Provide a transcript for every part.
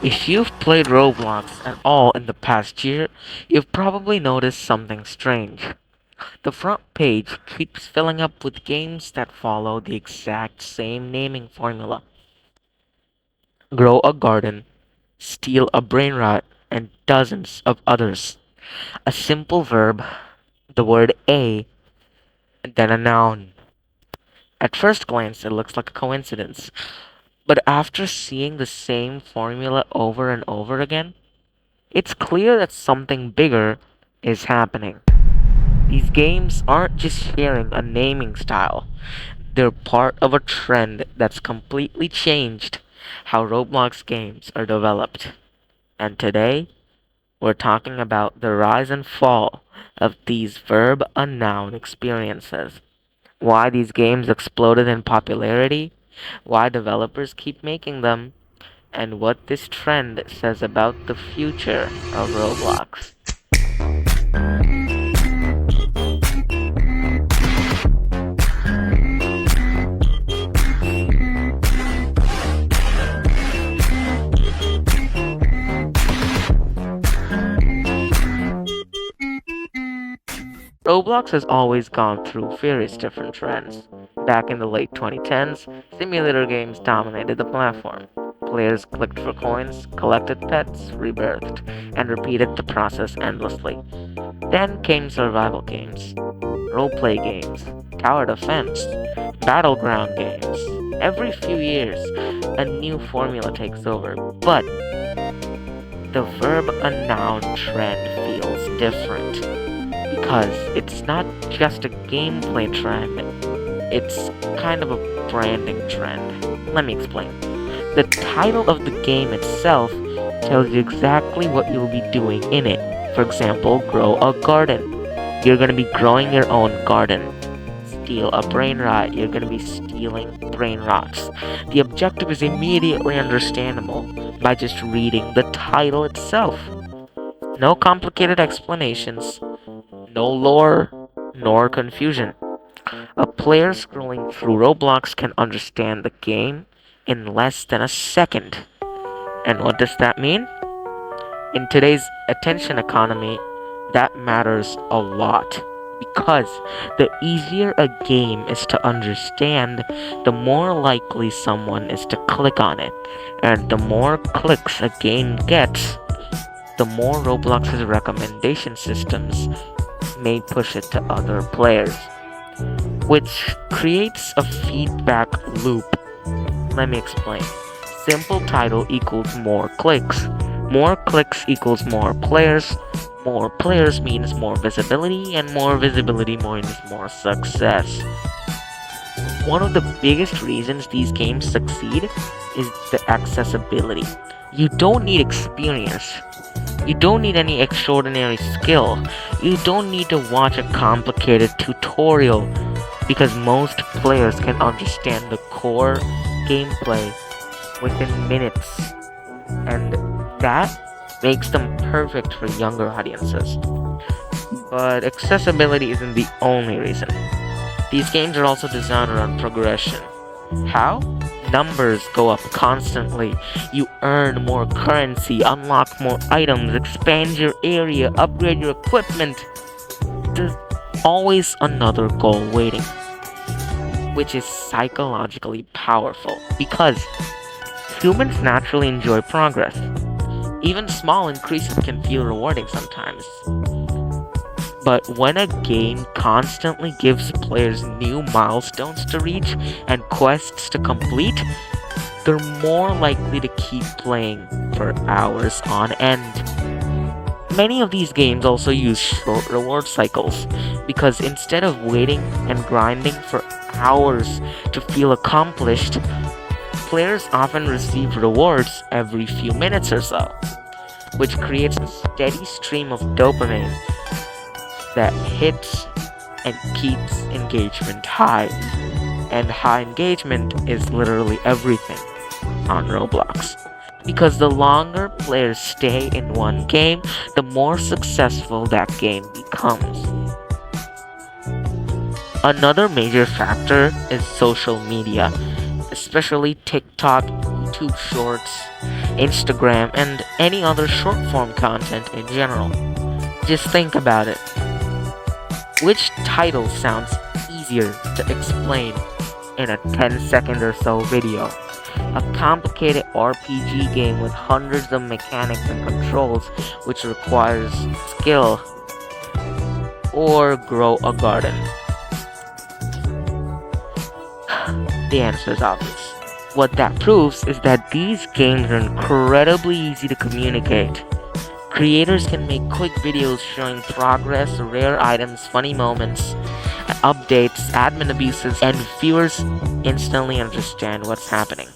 If you've played Roblox at all in the past year, you've probably noticed something strange. The front page keeps filling up with games that follow the exact same naming formula: grow a garden, steal a brain rot, and dozens of others. A simple verb, the word a, and then a noun. At first glance, it looks like a coincidence, but after seeing the same formula over and over again, it's clear that something bigger is happening. These games aren't just sharing a naming style, they're part of a trend that's completely changed how Roblox games are developed. And today, we're talking about the rise and fall of these verb and noun experiences, why these games exploded in popularity, why developers keep making them, and what this trend says about the future of Roblox. Roblox has always gone through various different trends. Back in the late 2010s, simulator games dominated the platform. Players clicked for coins, collected pets, rebirthed, and repeated the process endlessly. Then came survival games, roleplay games, tower defense, battleground games. Every few years, a new formula takes over, but the verb and noun trend feels different because it's not just a gameplay trend, it's kind of a branding trend. Let me explain. The title of the game itself tells you exactly what you'll be doing in it. For example, grow a garden. You're going to be growing your own garden. Steal a brain rot. You're going to be stealing brain rots. The objective is immediately understandable by just reading the title itself. No complicated explanations, no lore, nor confusion. A player scrolling through Roblox can understand the game in less than a second. And what does that mean? In today's attention economy, that matters a lot. Because the easier a game is to understand, the more likely someone is to click on it. And the more clicks a game gets, the more Roblox's recommendation systems may push it to other players, which creates a feedback loop. Let me explain. Simple title equals more clicks. More clicks equals more players. More players means more visibility, and more visibility means more success. One of the biggest reasons these games succeed is the accessibility. You don't need experience. You don't need any extraordinary skill. You don't need to watch a complicated tutorial because most players can understand the core gameplay within minutes. And that makes them perfect for younger audiences. But accessibility isn't the only reason. These games are also designed around progression. How? Numbers go up constantly. You earn more currency, unlock more items, expand your area, upgrade your equipment. There's always another goal waiting, which is psychologically powerful because humans naturally enjoy progress. Even small increases can feel rewarding sometimes. But when a game constantly gives players new milestones to reach and quests to complete, they're more likely to keep playing for hours on end. Many of these games also use short reward cycles because instead of waiting and grinding for hours to feel accomplished, players often receive rewards every few minutes or so, which creates a steady stream of dopamine that hits and keeps engagement high. And high engagement is literally everything on Roblox. Because the longer players stay in one game, the more successful that game becomes. Another major factor is social media, especially TikTok, YouTube Shorts. Instagram, and any other short form content in general. Just think about it. Which title sounds easier to explain in a 10-second or so video? A complicated RPG game with hundreds of mechanics and controls which requires skill, or grow a garden? The answer is obvious. What that proves is that these games are incredibly easy to communicate. Creators can make quick videos showing progress, rare items, funny moments, updates, admin abuses, and viewers instantly understand what's happening.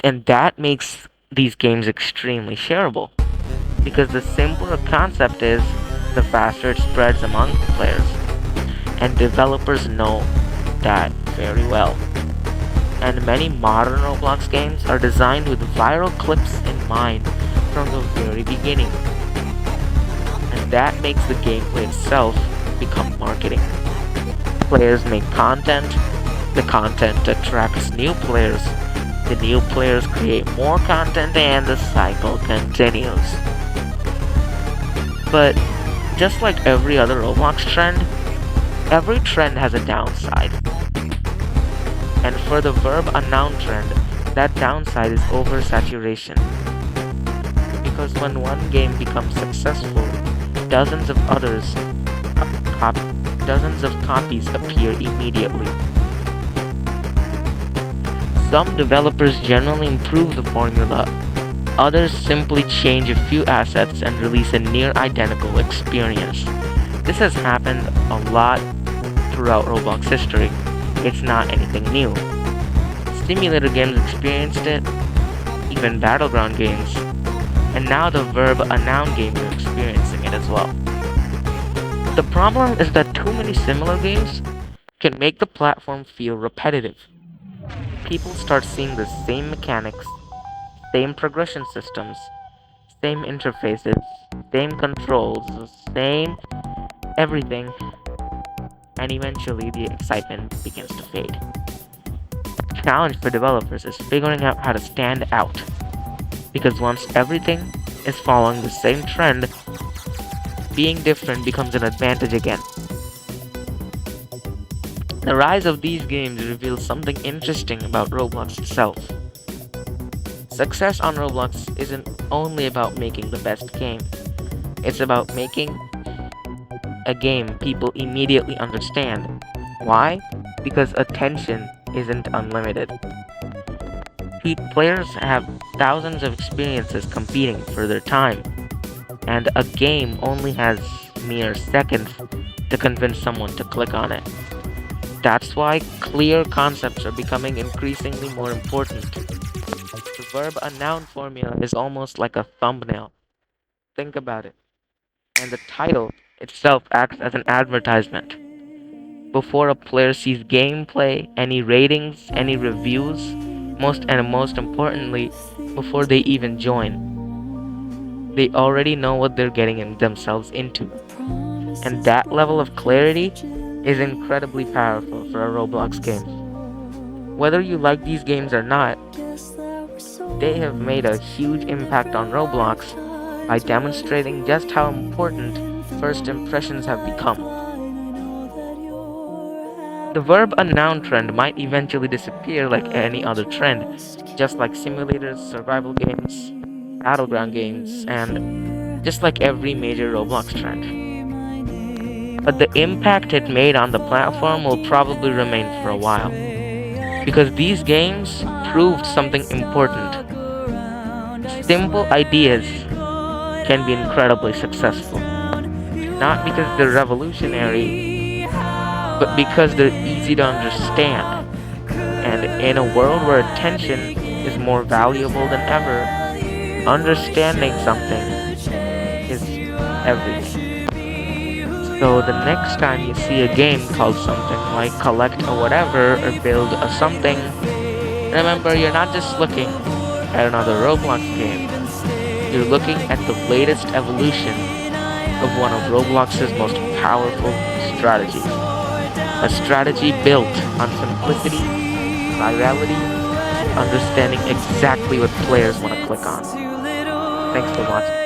And that makes these games extremely shareable, because the simpler a concept is, the faster it spreads among players. And developers know that very well. And many modern Roblox games are designed with viral clips in mind from the very beginning. And that makes the gameplay itself become marketing. Players make content, the content attracts new players, the new players create more content, and the cycle continues. But just like every other Roblox trend, every trend has a downside. And for the Verb a Noun trend, that downside is oversaturation. Because when one game becomes successful, dozens of copies appear immediately. Some developers generally improve the formula, others simply change a few assets and release a near identical experience. This has happened a lot throughout Roblox history. It's not anything new. Simulator games experienced it, even battleground games, and now the Verb a Noun games are experiencing it as well. The problem is that too many similar games can make the platform feel repetitive. People start seeing the same mechanics, same progression systems, same interfaces, same controls, same everything, and eventually the excitement begins to fade. The challenge for developers is figuring out how to stand out, because once everything is following the same trend, being different becomes an advantage again. The rise of these games reveals something interesting about Roblox itself. Success on Roblox isn't only about making the best game, it's about making a game people immediately understand. Why? Because attention isn't unlimited. Players have thousands of experiences competing for their time, and a game only has mere seconds to convince someone to click on it. That's why clear concepts are becoming increasingly more important. The Verb a Noun formula is almost like a thumbnail. Think about it. And the title itself acts as an advertisement. Before a player sees gameplay, any ratings, any reviews, most importantly, before they even join, they already know what they're getting themselves into. And that level of clarity is incredibly powerful for a Roblox game. Whether you like these games or not, they have made a huge impact on Roblox by demonstrating just how important first impressions have become. The Verb a Noun trend might eventually disappear like any other trend, just like simulators, survival games, battleground games, and just like every major Roblox trend. But the impact it made on the platform will probably remain for a while, because these games proved something important. Simple ideas can be incredibly successful, not because they're revolutionary, but because they're easy to understand. And in a world where attention is more valuable than ever, understanding something is everything. So the next time you see a game called something like Collect a Whatever or Build a Something, remember you're not just looking at another Roblox game, you're looking at the latest evolution of one of Roblox's most powerful strategies. A strategy built on simplicity, virality, and understanding exactly what players want to click on. Thanks for watching.